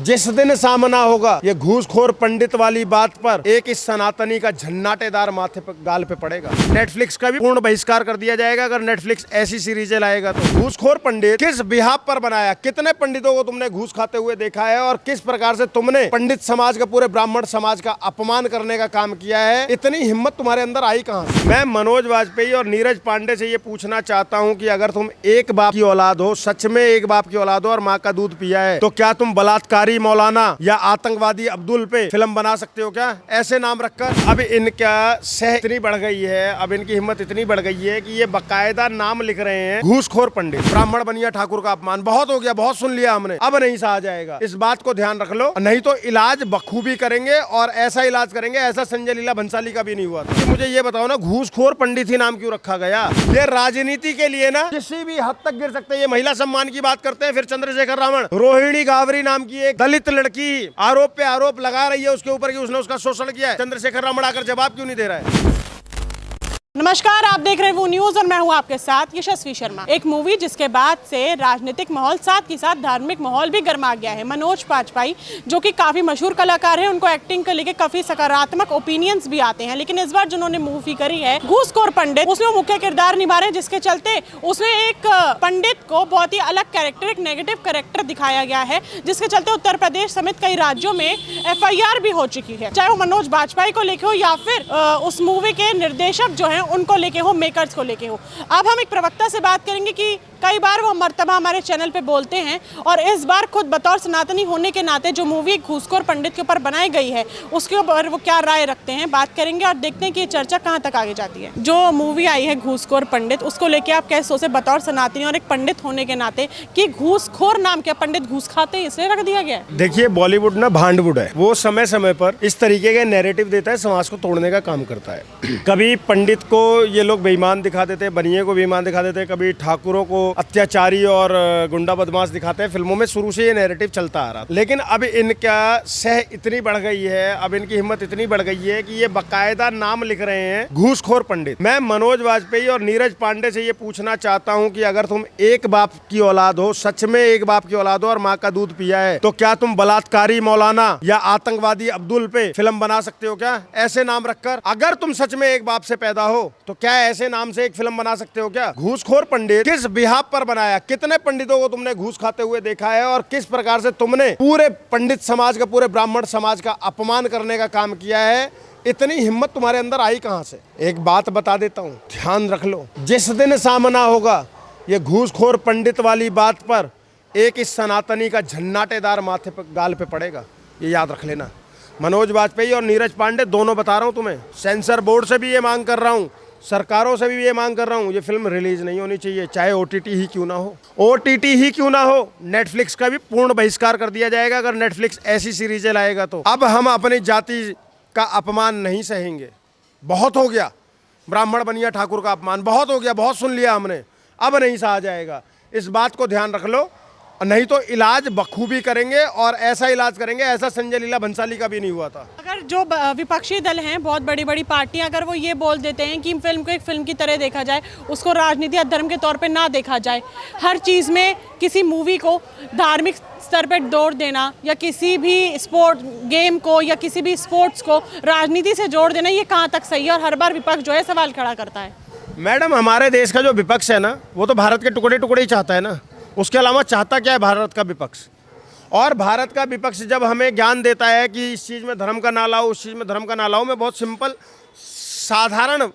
जिस दिन सामना होगा ये घूसखोर पंडित वाली बात पर एक इस सनातनी का झन्नाटेदार माथे पर गाल पे पड़ेगा। नेटफ्लिक्स का भी पूर्ण बहिष्कार कर दिया जाएगा अगर नेटफ्लिक्स ऐसी सीरीजें लाएगा तो। घूसखोर पंडित किस बिहाफ पर बनाया, कितने पंडितों को तुमने घूस खाते हुए देखा है और किस प्रकार से तुमने पंडित समाज का, पूरे ब्राह्मण समाज का अपमान करने का काम किया है, इतनी हिम्मत तुम्हारे अंदर आई कहां से? मैं मनोज वाजपेयी और नीरज पांडे से ये पूछना चाहता हूं कि अगर तुम एक बाप की औलाद हो, सच में एक बाप की औलाद हो और माँ का दूध पिया है, तो क्या तुम बलात्कारी मौलाना या आतंकवादी अब्दुल पे फिल्म बना सकते हो क्या, ऐसे नाम रखकर? अब इनका सह इतनी बढ़ गई है, अब इनकी हिम्मत इतनी बढ़ गई है कि ये बाकायदा नाम लिख रहे हैं घूसखोर पंडित। ब्राह्मण बनिया ठाकुर का अपमान बहुत हो गया, बहुत सुन लिया हमने, अब नहीं सहा जाएगा। इस बात को ध्यान रख लो, नहीं तो इलाज बखूबी करेंगे और ऐसा इलाज करेंगे ऐसा संजय लीला भंसाली का भी नहीं हुआ था। मुझे ये बताओ ना, घूसखोर पंडित ही नाम क्यों रखा गया? ये राजनीति के लिए ना किसी भी हद तक गिर सकते हैं। ये महिला सम्मान की बात करते हैं, फिर चंद्रशेखर रावण रोहिणी गावरी नाम की एक दलित लड़की आरोप पे आरोप लगा रही है उसके ऊपर कि उसने उसका शोषण किया है। चंद्रशेखर रावण आकर जवाब क्यों नहीं दे रहा है? नमस्कार, आप देख रहे हैं वो न्यूज और मैं हूं आपके साथ यशस्वी शर्मा। एक मूवी जिसके बाद से राजनीतिक माहौल साथ ही साथ धार्मिक माहौल भी गर्मा गया है। मनोज वाजपेयी जो कि काफी मशहूर कलाकार हैं, उनको एक्टिंग को लेकर काफी सकारात्मक ओपिनियंस भी आते हैं, लेकिन इस बार जिन्होंने मूवी करी है घूसखोर पंडित, उसमें वो मुख्य किरदार निभा रहे हैं, जिसके चलते उसमें एक पंडित को बहुत ही अलग कैरेक्टर, एक नेगेटिव कैरेक्टर दिखाया गया है, जिसके चलते उत्तर प्रदेश समेत कई राज्यों में FIR भी हो चुकी है, चाहे वो मनोज वाजपेयी को लेके हो या फिर उस मूवी के निर्देशक जो है उनको लेके हो, मेकर्स को लेके हो। अब हम एक प्रवक्ता से बात करेंगे कि कई बार वो मर्तबा हमारे चैनल पे बोलते हैं और इस बार खुद बतौर सनातनी होने के नाते जो मूवी घूसखोर पंडित के ऊपर बनाई गई है उसके ऊपर वो क्या राय रखते हैं, बात करेंगे और देखते हैं कि ये चर्चा कहाँ तक आगे जाती है। जो मूवी आई है घूसखोर पंडित, उसको लेके आप कैसे सोचे बतौर सनातनी और एक पंडित होने के नाते कि घूसखोर नाम क्या, पंडित घूस खाते हैं इसलिए रख दिया गया है? देखिए, बॉलीवुड ना भांडवुड है, वो समय समय पर इस तरीके के नैरेटिव देता है, समाज को तोड़ने का काम करता है। कभी पंडित को ये लोग बेईमान दिखा देते हैं, बनिए को बेईमान दिखा देते हैं, कभी ठाकुरों को अत्याचारी और गुंडा बदमाश दिखाते हैं। फिल्मों में शुरू से ये नैरेटिव चलता आ रहा, लेकिन अब इनका सह इतनी बढ़ गई है, अब इनकी हिम्मत इतनी बढ़ गई है कि ये बाकायदा नाम लिख रहे हैं घूसखोर पंडित। मैं मनोज वाजपेयी और नीरज पांडे से ये पूछना चाहता हूँ कि अगर तुम एक बाप की औलाद हो, सच में एक बाप की औलाद हो और माँ का दूध पिया है, तो क्या तुम बलात्कारी मौलाना या आतंकवादी अब्दुल पे फिल्म बना सकते हो क्या, ऐसे नाम रखकर? अगर तुम सच में एक बाप से पैदा हो तो क्या ऐसे नाम से एक फिल्म बना सकते हो क्या? घूसखोर पंडित किस बिहाफ पर बनाया, कितने पंडितों को तुमने घूस खाते हुए देखा है और किस प्रकार से तुमने पूरे पंडित समाज का, पूरे ब्राह्मण समाज का अपमान करने का काम किया है, इतनी हिम्मत तुम्हारे अंदर आई कहां से? एक बात बता देता हूं, ध्यान रख लो, जिस दिन सामना होगा ये घूसखोर पंडित वाली बात पर एक इस सनातनी का झन्नाटेदार माथे पर गाल पे पड़ेगा, ये याद रख लेना। मनोज वाजपेयी और नीरज पांडे दोनों बता रहा हूं तुम्हें, सेंसर बोर्ड से भी ये मांग कर रहा हूं, सरकारों से भी ये मांग कर रहा हूँ, ये फिल्म रिलीज नहीं होनी चाहिए, चाहे OTT ही क्यों ना हो, OTT ही क्यों ना हो। नेटफ्लिक्स का भी पूर्ण बहिष्कार कर दिया जाएगा अगर नेटफ्लिक्स ऐसी सीरीजें लाएगा तो। अब हम अपनी जाति का अपमान नहीं सहेंगे, बहुत हो गया। ब्राह्मण बनिया ठाकुर का अपमान बहुत हो गया, बहुत सुन लिया हमने, अब नहीं सहा जाएगा। इस बात को ध्यान रख लो, नहीं तो इलाज बखूबी करेंगे और ऐसा इलाज करेंगे ऐसा संजय लीला भंसाली का भी नहीं हुआ था। अगर जो विपक्षी दल हैं, बहुत बड़ी बड़ी पार्टियां, अगर वो ये बोल देते हैं कि फिल्म को एक फिल्म की तरह देखा जाए, उसको राजनीति या धर्म के तौर पे ना देखा जाए, हर चीज़ में किसी मूवी को धार्मिक स्तर पर जोड़ देना या किसी भी स्पोर्ट गेम को या किसी भी स्पोर्ट्स को राजनीति से जोड़ देना, ये कहाँ तक सही है? और हर बार विपक्ष जो है सवाल खड़ा करता है। मैडम, हमारे देश का जो विपक्ष है ना, वो तो भारत के टुकड़े टुकड़े ही चाहता है ना, उसके अलावा चाहता क्या है भारत का विपक्ष? और भारत का विपक्ष जब हमें ज्ञान देता है कि इस चीज़ में धर्म का ना लाओ, उस चीज़ में धर्म का ना लाओ, मैं बहुत सिंपल साधारण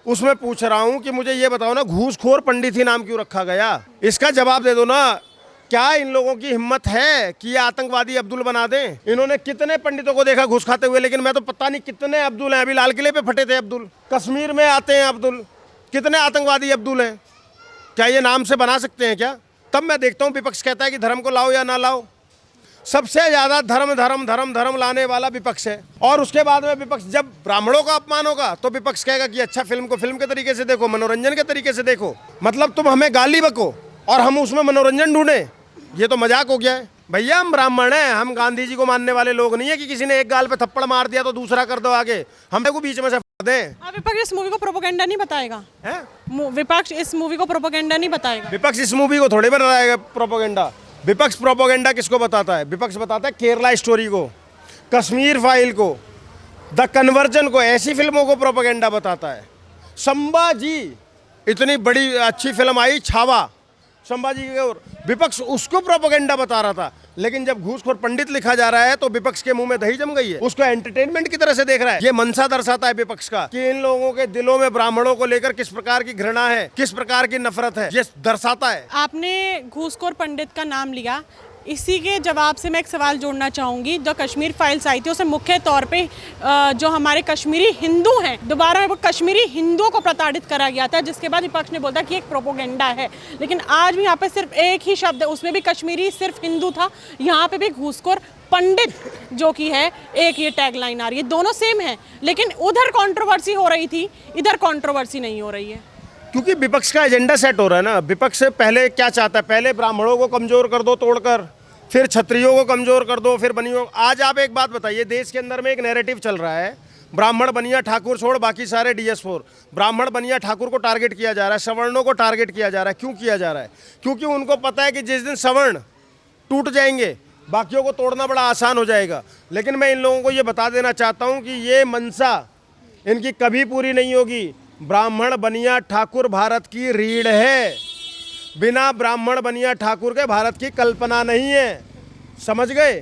उसमें पूछ रहा हूँ कि मुझे ये बताओ ना, घूसखोर पंडित ही नाम क्यों रखा गया? इसका जवाब दे दो ना। क्या इन लोगों की हिम्मत है कि ये आतंकवादी अब्दुल बना दें? इन्होंने कितने पंडितों को देखा घूस खाते हुए, लेकिन मैं तो पता नहीं कितने अब्दुल हैं। अभी लाल किले पे फटे थे अब्दुल, कश्मीर में आते हैं अब्दुल, कितने आतंकवादी अब्दुल हैं? क्या ये नाम से बना सकते हैं क्या? तब मैं देखता हूँ विपक्ष कहता है कि धर्म को लाओ या ना लाओ। सबसे ज्यादा धर्म धर्म धर्म धर्म लाने वाला विपक्ष है। और उसके बाद में विपक्ष, जब ब्राह्मणों का अपमान होगा तो विपक्ष कहेगा कि अच्छा, फिल्म को फिल्म के तरीके से देखो, मनोरंजन के तरीके से देखो। मतलब तुम हमें गाली बको और हम उसमें मनोरंजन ढूंढे, ये तो मजाक हो गया है। भैया, हम ब्राह्मण हैं, हम गांधी जी को मानने वाले लोग नहीं है कि किसी ने एक गाल पे थप्पड़ मार दिया तो दूसरा कर दो आगे, हम को बीच में से दें। विपक्ष इस मूवी को प्रोपेगेंडा नहीं बताएगा? विपक्ष इस मूवी को प्रोपेगेंडा नहीं बताएगा? विपक्ष इस मूवी को थोड़े बनाएगा प्रोपेगेंडा। विपक्ष प्रोपोगेंडा किसको बताता है? विपक्ष बताता है केरला स्टोरी को, कश्मीर फाइल को, द कन्वर्जन को, ऐसी फिल्मों को प्रोपोगेंडा बताता है। संभाजी, इतनी बड़ी अच्छी फिल्म आई छावा, संभाजी की ओर, विपक्ष उसको प्रोपोगेंडा बता रहा था। लेकिन जब घूसखोर पंडित लिखा जा रहा है तो विपक्ष के मुंह में दही जम गई है, उसको एंटरटेनमेंट की तरह से देख रहा है। ये मनसा दर्शाता है विपक्ष का कि इन लोगों के दिलों में ब्राह्मणों को लेकर किस प्रकार की घृणा है, किस प्रकार की नफरत है, ये दर्शाता है। आपने घूसखोर पंडित का नाम लिया, इसी के जवाब से मैं एक सवाल जोड़ना चाहूँगी। जो कश्मीर फाइल्स आई थी उसे मुख्य तौर पे जो हमारे कश्मीरी हिंदू हैं, दोबारा वो कश्मीरी हिंदुओं को प्रताड़ित करा गया था, जिसके बाद विपक्ष ने बोला कि एक प्रोपोगेंडा है। लेकिन आज भी यहाँ पे सिर्फ एक ही शब्द है, उसमें भी कश्मीरी सिर्फ हिंदू था, यहाँ पे भी घूसखोर पंडित जो कि है, एक ये टैगलाइन आ रही है। दोनों सेम है, लेकिन उधर कंट्रोवर्सी हो रही थी, इधर कंट्रोवर्सी नहीं हो रही है, क्योंकि विपक्ष का एजेंडा सेट हो रहा है ना। विपक्ष से पहले क्या चाहता है? पहले ब्राह्मणों को कमजोर कर दो तोड़कर, फिर क्षत्रियों को कमजोर कर दो, फिर बनियों। आज आप एक बात बताइए, देश के अंदर में एक नैरेटिव चल रहा है, ब्राह्मण बनिया ठाकुर छोड़ बाकी सारे DS4, ब्राह्मण बनिया ठाकुर को टारगेट किया जा रहा है, सवर्णों को टारगेट किया जा रहा है। क्यों किया जा रहा है? क्योंकि उनको पता है कि जिस दिन सवर्ण टूट जाएंगे बाकियों को तोड़ना बड़ा आसान हो जाएगा। लेकिन मैं इन लोगों को ये बता देना चाहता हूँ कि ये मनसा इनकी कभी पूरी नहीं होगी। ब्राह्मण बनिया ठाकुर भारत की रीढ़ है, बिना ब्राह्मण बनिया ठाकुर के भारत की कल्पना नहीं है, समझ गए?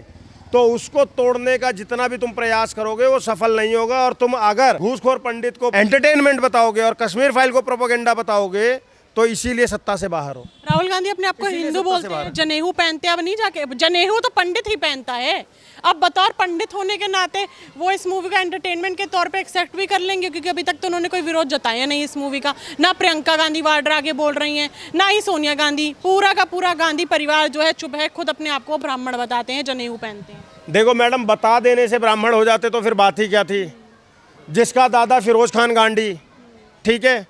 तो उसको तोड़ने का जितना भी तुम प्रयास करोगे वो सफल नहीं होगा। और तुम अगर घूसखोर पंडित को एंटरटेनमेंट बताओगे और कश्मीर फाइल को प्रोपोगेंडा बताओगे तो इसीलिए सत्ता से बाहर हो। राहुल गांधी अपने आप को हिंदू बोलते हैं, जनेऊ पहनते हैं, अब नहीं जाके, जनेऊ तो पंडित ही पहनता है। अब बतौर पंडित होने के नाते वो इस मूवी का एंटरटेनमेंट के तौर पे एक्सेप्ट भी कर लेंगे, क्योंकि अभी तक तो उन्होंने कोई विरोध जताया नहीं इस मूवी का। ना प्रियंका गांधी वाड्रा आगे बोल रही हैं, ना ही सोनिया गांधी, पूरा का पूरा गांधी परिवार जो है चुप है, खुद अपने आप को ब्राह्मण बताते हैं, जनेऊ पहनते हैं। देखो मैडम, बता देने से ब्राह्मण हो जाते तो फिर बात ही क्या थी। जिसका दादा फिरोज खान गांधी, ठीक है,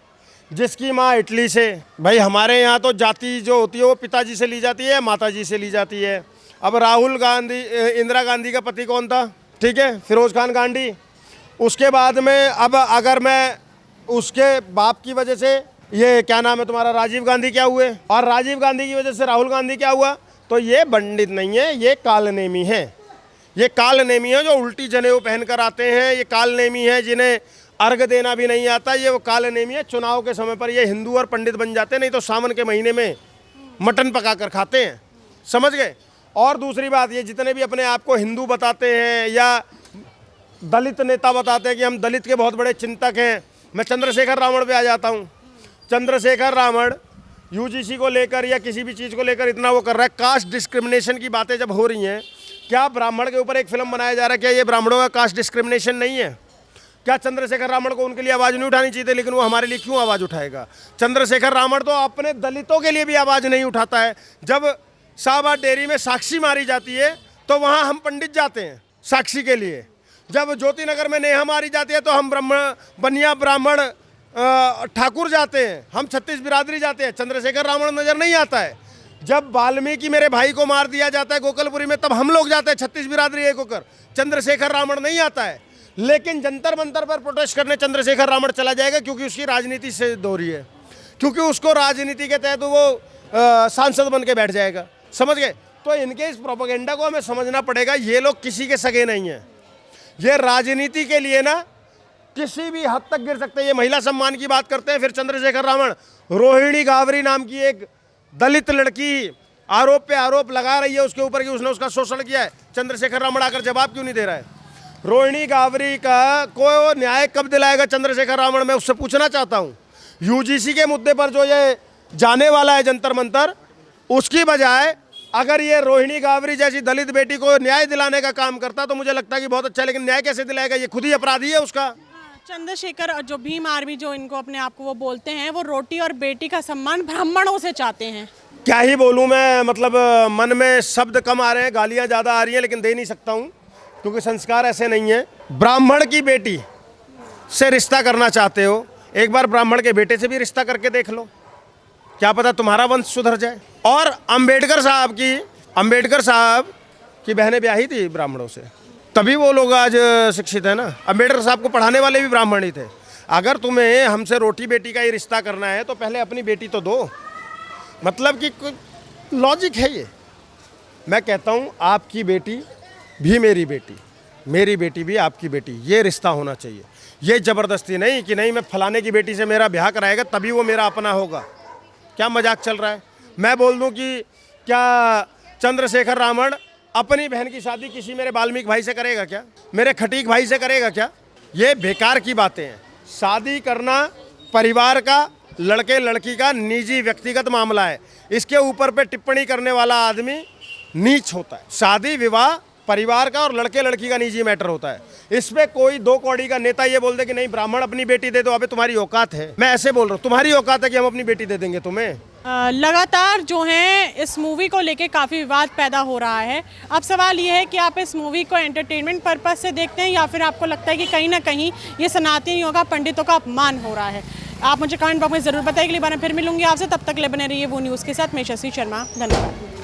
जिसकी माँ इटली से, भाई हमारे यहाँ तो जाति जो होती है वो पिताजी से ली जाती है, माताजी से ली जाती है। अब राहुल गांधी, इंदिरा गांधी का पति कौन था? ठीक है, फिरोज खान गांधी। उसके बाद में अब अगर मैं उसके बाप की वजह से, ये क्या नाम है तुम्हारा, राजीव गांधी क्या हुए, और राजीव गांधी की वजह से राहुल गांधी क्या हुआ, तो ये पंडित नहीं है, ये कालनेमी है। ये कालनेमी है जो उल्टी जनेऊ पहनकर आते हैं, ये कालनेमी है जिन्हें अर्घ देना भी नहीं आता, ये वो कालनेमी है। चुनाव के समय पर ये हिंदू और पंडित बन जाते हैं, नहीं तो सावन के महीने में मटन पकाकर खाते हैं, समझ गए? और दूसरी बात, ये जितने भी अपने आप को हिंदू बताते हैं या दलित नेता बताते हैं कि हम दलित के बहुत बड़े चिंतक हैं, मैं चंद्रशेखर रावण पे आ जाता हूँ। चंद्रशेखर रावण UGC को लेकर या किसी भी चीज़ को लेकर इतना वो कर रहा है। कास्ट डिस्क्रिमिनेशन की बातें जब हो रही हैं, क्या ब्राह्मण के ऊपर एक फिल्म बनाया जा रहा है, क्या ये ब्राह्मणों का कास्ट डिस्क्रिमिनेशन नहीं है? क्या चंद्रशेखर रावण को उनके लिए आवाज़ नहीं उठानी चाहिए? लेकिन वो हमारे लिए क्यों आवाज़ उठाएगा? चंद्रशेखर रावण तो अपने दलितों के लिए भी आवाज़ नहीं उठाता है। जब शाहबाद डेयरी में साक्षी मारी जाती है तो वहाँ हम पंडित जाते हैं साक्षी के लिए। जब ज्योति नगर में नेहा मारी जाती है तो हम बनिया ब्राह्मण ठाकुर जाते हैं, हम 36 बिरादरी जाते हैं। चंद्रशेखर रावण नज़र नहीं आता है। जब वाल्मीकि मेरे भाई को मार दिया जाता है गोकलपुरी में, तब हम लोग जाते हैं 36 बिरादरी एक होकर, चंद्रशेखर रावण नहीं आता है। लेकिन जंतर मंतर पर प्रोटेस्ट करने चंद्रशेखर रावण चला जाएगा, क्योंकि उसकी राजनीति से दोहरी है, क्योंकि उसको राजनीति के तहत वो सांसद बन के बैठ जाएगा, समझ गए? तो इनके इस प्रोपेगेंडा को हमें समझना पड़ेगा। ये लोग किसी के सगे नहीं हैं, ये राजनीति के लिए ना किसी भी हद तक गिर सकते हैं। ये महिला सम्मान की बात करते हैं, फिर चंद्रशेखर रावण रोहिणी गावरी नाम की एक दलित लड़की आरोप पे आरोप लगा रही है उसके ऊपर कि उसने उसका शोषण किया है। चंद्रशेखर रावण आकर जवाब क्यों नहीं दे रहा है? रोहिणी गावरी का को न्याय कब दिलाएगा चंद्रशेखर रावण? मैं उससे पूछना चाहता हूँ। UGC के मुद्दे पर जो ये जाने वाला है जंतर मंतर, उसकी बजाय अगर ये रोहिणी गावरी जैसी दलित बेटी को न्याय दिलाने का काम करता तो मुझे लगता है कि बहुत अच्छा। लेकिन न्याय कैसे दिलाएगा? ये खुद ही अपराधी है उसका। चंद्रशेखर और जो भीम आर्मी जो इनको अपने आप को वो बोलते हैं, वो रोटी और बेटी का सम्मान ब्राह्मणों से चाहते हैं। क्या ही बोलूँ मैं, मतलब मन में शब्द कम आ रहे हैं, गालियाँ ज़्यादा आ रही हैं, लेकिन दे नहीं सकता हूँ क्योंकि संस्कार ऐसे नहीं है। ब्राह्मण की बेटी से रिश्ता करना चाहते हो, एक बार ब्राह्मण के बेटे से भी रिश्ता करके देख लो, क्या पता तुम्हारा वंश सुधर जाए। और अंबेडकर साहब की बहनें ब्याही थी ब्राह्मणों से, तभी वो लोग आज शिक्षित है ना। अंबेडकर साहब को पढ़ाने वाले भी ब्राह्मण ही थे। अगर तुम्हें हमसे रोटी बेटी का ही रिश्ता करना है तो पहले अपनी बेटी तो दो, मतलब कि लॉजिक है ये, मैं कहता हूँ आपकी बेटी भी मेरी बेटी भी आपकी बेटी, ये रिश्ता होना चाहिए। ये ज़बरदस्ती नहीं कि नहीं मैं फलाने की बेटी से मेरा ब्याह कराएगा तभी वो मेरा अपना होगा। क्या मजाक चल रहा है? मैं बोल दूं कि क्या चंद्रशेखर रावण अपनी बहन की शादी किसी मेरे वाल्मीकि भाई से करेगा क्या? मेरे खटीक भाई से करेगा क्या? ये बेकार की बातें हैं। शादी करना परिवार का, लड़के लड़की का निजी व्यक्तिगत मामला है। इसके ऊपर पे टिप्पणी करने वाला आदमी नीच होता है। शादी विवाह परिवार का और लड़के लड़की का निजी मैटर होता है। इसमें कोई दो कौड़ी का नेता ये बोल दे कि नहीं ब्राह्मण अपनी बेटी दे दो, अबे तुम्हारी औकात है? मैं ऐसे बोल रहा हूँ, तुम्हारी औकात है कि हम अपनी बेटी दे देंगे तुम्हें? लगातार जो है इस मूवी को लेके काफ़ी विवाद पैदा हो रहा है। अब सवाल ये है कि आप इस मूवी को एंटरटेनमेंट पर्पस से देखते हैं या फिर आपको लगता है कि कहीं ना कहीं ये सनातनियों का, पंडितों का अपमान हो रहा है? आप मुझे कमेंट बॉक्स में ज़रूर बताइए। अगली बार मैं फिर मिलूंगी आपसे, तब तक ले बने रहिए वो न्यूज़ के साथ। मैं यशस्वी शर्मा, धन्यवाद।